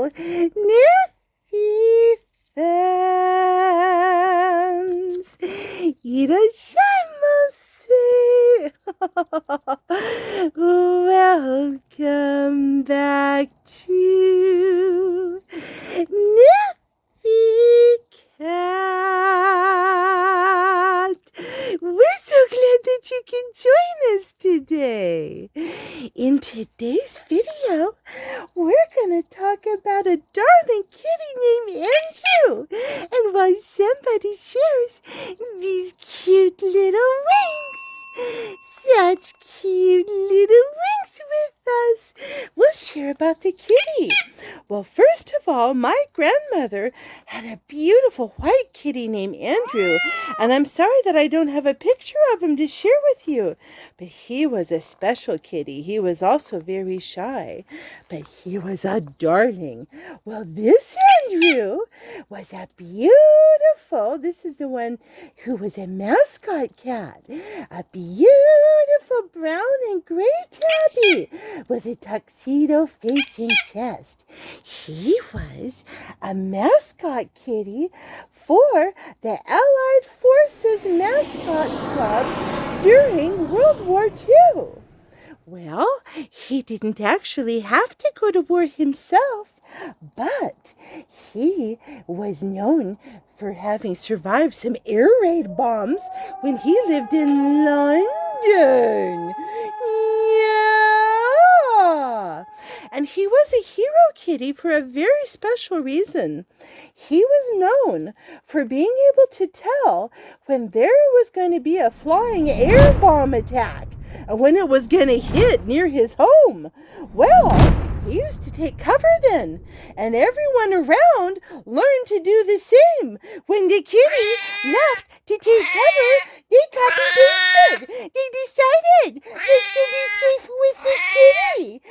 Neffy fans, irashaimase. Welcome back to Neffy Cat. We're so glad that you can join us today. In today's video, we're going to talk about a darling kitty named Andrew and why somebody shares these cute little wings. Such cute little wings with us. We'll share about the kitty. Well, first of all, my grandmother had a beautiful white kitty named Andrew, and I'm sorry that I don't have a picture of him to share with you. But he was a special kitty. He was also very shy, but he was a darling. Well, this Andrew was a this is the one who was a mascot cat, a beautiful brown and gray tabby with a tuxedo face and chest. He was a mascot kitty for the Allied Forces Mascot Club during World War II. Well, he didn't actually have to go to war himself, but he was known for having survived some air raid bombs when he lived in London. Yeah! And he was a hero kitty for a very special reason. He was known for being able to tell when there was going to be a flying air bomb attack and when it was going to hit near his home. Well, he used to take cover then, and everyone around learned to do the same. When the kitty left to take cover, they copy-pasted. They decided it's to be safe with the kitty.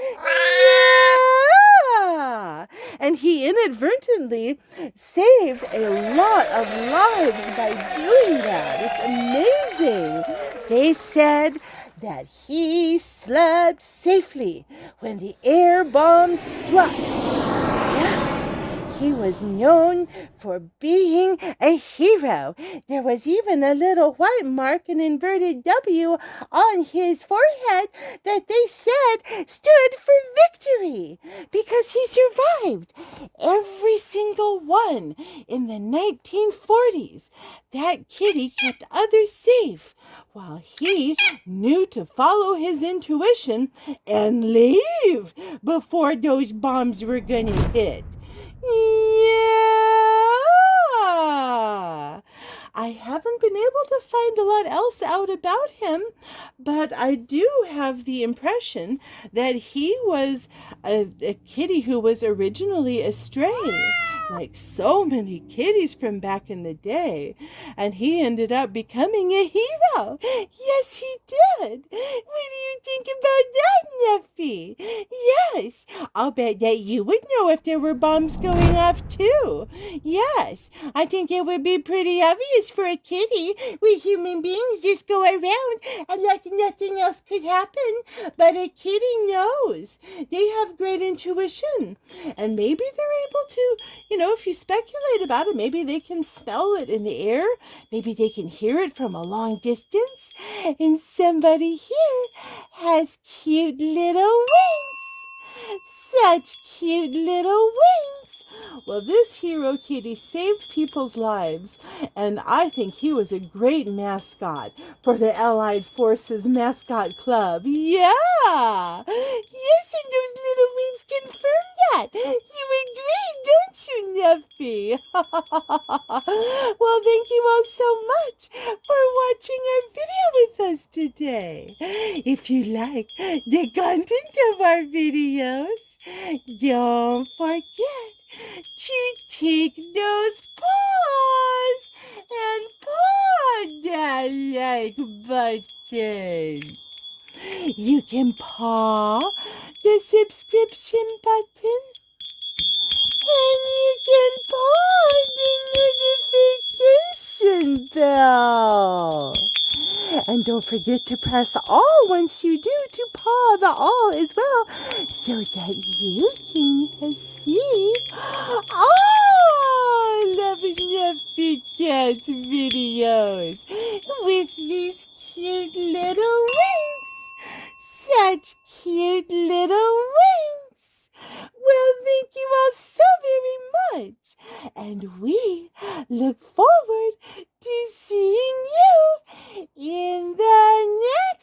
Yeah! And he inadvertently saved a lot of lives by doing that. It's amazing. They said that he slept safely when the air bomb struck. Yes, he was known for being a hero. There was even a little white mark, an inverted W on his forehead that they said stood for victory because he survived every single one in the 1940s. That kitty kept others safe while he knew to follow his intuition and leave before those bombs were gonna hit. Yeah! I haven't been able to find a lot else out about him, but I do have the impression that he was a kitty who was originally a stray, like so many kitties from back in the day, and he ended up becoming a hero. Yes, he did. What do you think about that, Neffy? Yes, I'll bet that you would know if there were bombs going off too. Yes, I think it would be pretty obvious for a kitty. We human beings just go around and like nothing else could happen. But a kitty knows. They have great intuition. And maybe they're able to, if you speculate about it, maybe they can smell it in the air. Maybe they can hear it from a long distance. And somebody here has cute little wings. Such cute little wings. Well, this hero kitty saved people's lives, and I think he was a great mascot for the Allied Forces Mascot Club. Yeah! Yes, and those little wings confirm that. You agree, don't you, Neffy? Well, thank you all so much for watching our video with us today. If you like the content of our videos, don't forget to take those paws and paw that like button. You can paw the subscription button, and you can paw the notification bell. And don't forget to press all once you do to paw the all as well so that you can see all of Nuffy Cat's videos with these cute little wings. Such cute little wings. Well, thank you all so very much. And we look forward to seeing you in the next